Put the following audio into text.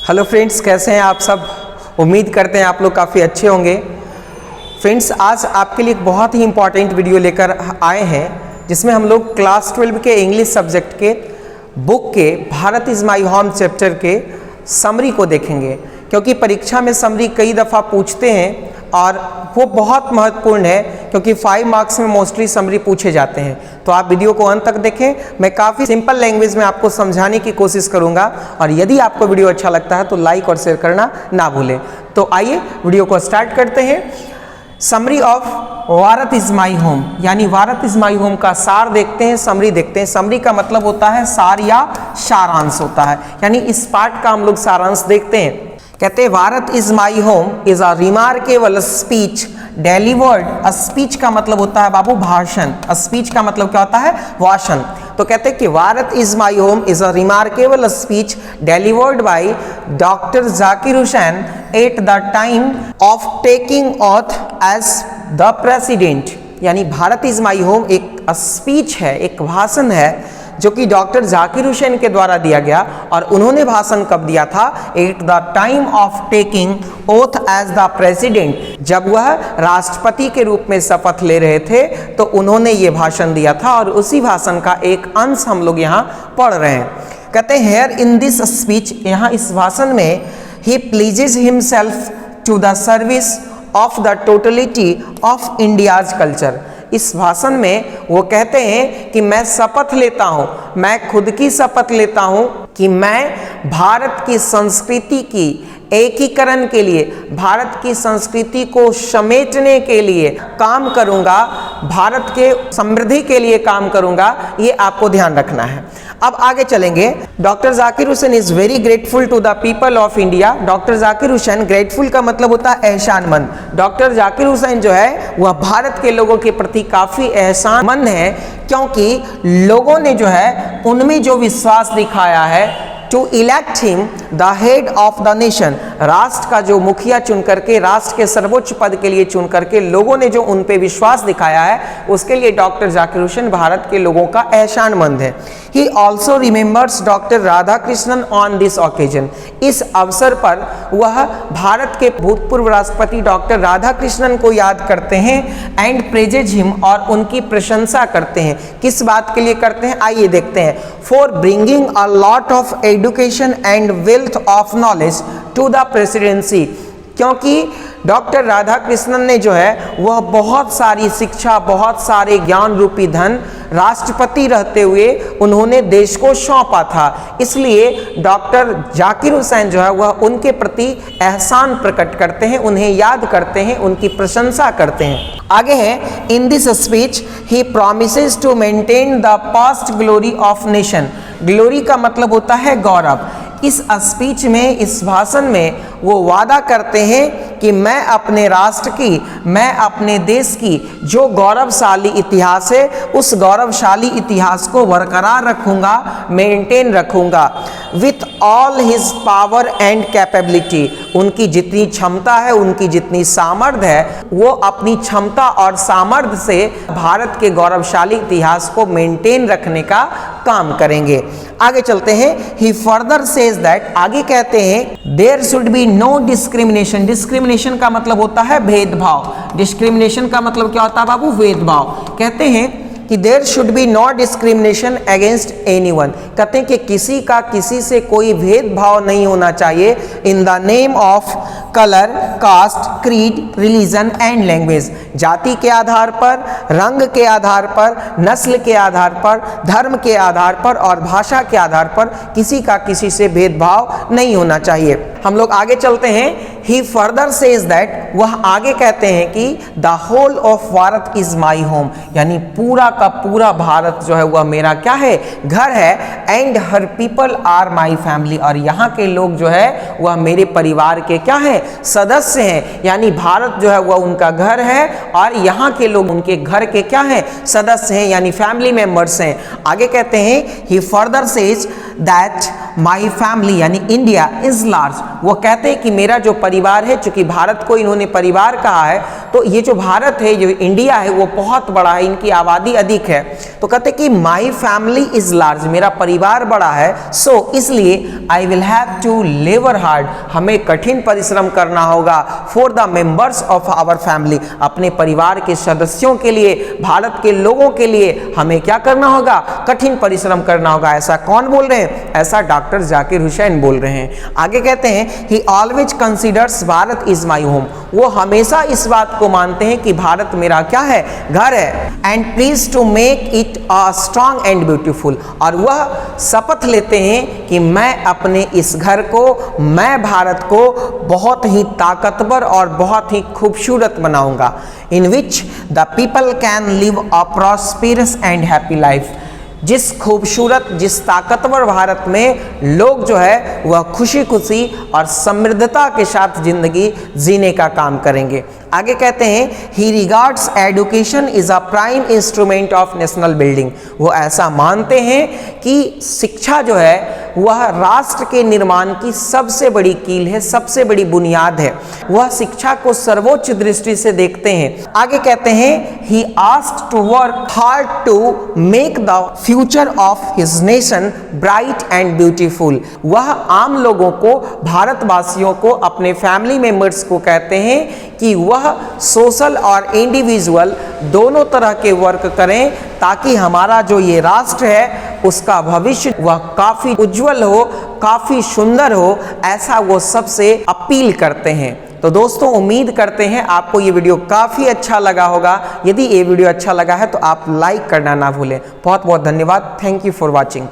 Hello friends, कैसे हैं आप सब। उम्मीद करते हैं आप लोग काफ़ी अच्छे होंगे। फ्रेंड्स, आज आपके लिए एक बहुत ही इम्पॉर्टेंट वीडियो लेकर आए हैं जिसमें हम लोग क्लास 12 के इंग्लिश सब्जेक्ट के बुक के Bharat is my home chapter के समरी को देखेंगे, क्योंकि परीक्षा में समरी कई दफ़ा पूछते हैं और वो बहुत महत्वपूर्ण है, क्योंकि 5 मार्क्स में मोस्टली समरी पूछे जाते हैं। तो आप वीडियो को अंत तक देखें। मैं काफ़ी सिंपल लैंग्वेज में आपको समझाने की कोशिश करूंगा, और यदि आपको वीडियो अच्छा लगता है तो लाइक और शेयर करना ना भूलें। तो आइए वीडियो को स्टार्ट करते हैं। Summary of Bharat is my home, यानी भारत इज माई होम का सार देखते हैं, समरी देखते हैं। समरी का मतलब होता है सार या सारांश होता है, यानी इस पार्ट का हम लोग सारांश देखते हैं। कहते हैं Bharat is my home is a remarkable speech delivered. Speech का मतलब होता है बाबू भाषण। स्पीच का मतलब क्या होता है? भाषण। तो कहते हैं कि Bharat is my home is a remarkable speech delivered by doctor Zakir Hussain at the time of taking oath as the president. यानी भारत इज माई होम एक स्पीच है, एक भाषण है जो कि डॉक्टर जाकिर हुसैन के द्वारा दिया गया। और उन्होंने भाषण कब दिया था? At the time of taking oath as the president. जब वह राष्ट्रपति के रूप में शपथ ले रहे थे तो उन्होंने ये भाषण दिया था, और उसी भाषण का एक अंश हम लोग यहाँ पढ़ रहे हैं। कहते हैं हेयर इन दिस स्पीच, यहाँ इस भाषण में he pledges himself to the service of the totality of India's culture. इस भाषण में वो कहते हैं कि मैं शपथ लेता हूँ, मैं खुद की शपथ लेता हूँ कि मैं भारत की संस्कृति की एकीकरण के लिए, भारत की संस्कृति को समेटने के लिए काम करूँगा, भारत के समृद्धि के लिए काम करूँगा। ये आपको ध्यान रखना है। अब आगे चलेंगे। Doctor Zakir Hussain is very grateful to the people of India. Doctor Zakir Hussain, grateful का मतलब होता है एहसानमंद। डॉक्टर जाकिर हुसैन जो है वह भारत के लोगों के प्रति काफ़ी एहसानमंद है, क्योंकि लोगों ने जो है उनमें जो विश्वास दिखाया है to elect him the head of the nation. राष्ट्र का जो मुखिया चुन करके, राष्ट्र के सर्वोच्च पद के लिए चुन करके लोगों ने जो उन पे विश्वास दिखाया है, उसके लिए डॉक्टर जाकिर हुसैन भारत के लोगों का एहसानमंद है। He also remembers doctor Radha Krishnan on this occasion. इस अवसर पर वह भारत के भूतपूर्व राष्ट्रपति डॉक्टर राधा कृष्णन को याद करते हैं एंड प्रेजेज हिम, और उनकी प्रशंसा करते हैं। किस बात के लिए करते हैं? आइए देखते हैं। For bringing a lot of education and wealth of knowledge to the presidency. क्योंकि डॉक्टर राधा कृष्णन ने जो है वह बहुत सारी शिक्षा, बहुत सारे ज्ञान रूपी धन राष्ट्रपति रहते हुए उन्होंने देश को सौंपा था। इसलिए डॉक्टर जाकिर हुसैन जो है वह उनके प्रति एहसान प्रकट करते हैं, उन्हें याद करते हैं, उनकी प्रशंसा करते हैं। आगे है, in this speech he promises to maintain the past glory of nation. Glory का मतलब होता है गौरव। इस स्पीच में, इस भाषण में वो वादा करते हैं कि मैं अपने राष्ट्र की, मैं अपने देश की जो गौरवशाली इतिहास है, उस गौरवशाली इतिहास को बरकरार रखूंगा, मेंटेन रखूंगा। With all his power and capability. उनकी जितनी क्षमता है, उनकी जितनी सामर्थ्य है, वो अपनी क्षमता और सामर्थ्य से भारत के गौरवशाली इतिहास को मेंटेन रखने का काम करेंगे। आगे चलते हैं। ही फर्दर सेज दैट, आगे कहते हैं there should be no discrimination. Discrimination का मतलब होता है भेदभाव। डिस्क्रिमिनेशन का मतलब क्या होता है बाबू? भेदभाव। कहते हैं कि there should be no discrimination against anyone. कहते हैं कि किसी का किसी से कोई भेदभाव नहीं होना चाहिए। In the name of colour, caste, creed, religion and language. जाति के आधार पर, रंग के आधार पर, नस्ल के आधार पर, धर्म के आधार पर और भाषा के आधार पर किसी का किसी से भेदभाव नहीं होना चाहिए। हम लोग आगे चलते हैं। ही फर्दर सेज दैट, वह आगे कहते हैं कि the whole of Bharat is my home. यानी पूरा का पूरा भारत जो है वह मेरा क्या है? घर है। And her people are my family. और यहाँ के लोग जो है वह मेरे परिवार के क्या है? सदस्य हैं। यानी भारत जो है वह उनका घर है और यहाँ के लोग उनके घर के क्या हैं? सदस्य हैं, यानी फैमिली मेंबर्स हैं। आगे कहते हैं he further says that my family, यानी इंडिया इज लार्ज। वो कहते हैं कि मेरा जो परिवार है, चूंकि भारत को इन्होंने परिवार कहा है, तो ये जो भारत है, जो इंडिया है, वो बहुत बड़ा है, इनकी आबादी अधिक है। तो कहते कि माई फैमिली इज लार्ज, मेरा परिवार बड़ा है, सो इसलिए I will have to labour hard, हमें कठिन परिश्रम करना होगा, for the members of our family, अपने परिवार के सदस्यों के लिए, भारत के लोगों के लिए हमें क्या करना होगा, कठिन परिश्रम करना होगा। ऐसा कौन बोल रहे हैं? ऐसा डॉक्टर जाकिर हुसैन बोल रहे हैं। आगे कहते हैं ही always considers Bharat is my home, वो हमेशा इस बात को मानते हैं कि भारत मेरा क्या है, घर है, and please to make it a strong and beautiful, और वह शपथ लेते हैं कि मैं अपने इस घर को, मैं भारत को बहुत ही ताकतवर और बहुत ही खूबसूरत बनाऊंगा, in which the people can live a prosperous and happy life, जिस खूबसूरत, जिस ताकतवर भारत में लोग जो है वह खुशी खुशी और समृद्धता के साथ जिंदगी जीने का काम करेंगे। आगे कहते हैं he regards education is a prime instrument of national building, वो ऐसा मानते हैं कि शिक्षा जो है वह राष्ट्र के निर्माण की सबसे बड़ी कील है, सबसे बड़ी बुनियाद है, वह शिक्षा को सर्वोच्च दृष्टि से देखते हैं। आगे कहते हैं he asked to work hard to make the future of his nation bright and beautiful, वह आम लोगों को, भारतवासियों को, अपने फैमिली मेंबर्स को कहते हैं कि वह सोशल और इंडिविजुअल दोनों तरह के वर्क करें, ताकि हमारा जो ये राष्ट्र है उसका भविष्य वह काफी उज्जवल हो, काफी सुंदर हो, ऐसा वो सबसे अपील करते हैं। तो दोस्तों, उम्मीद करते हैं आपको ये वीडियो काफी अच्छा लगा होगा। यदि ये वीडियो अच्छा लगा है तो आप लाइक करना ना भूलें। बहुत बहुत धन्यवाद। Thank you for watching.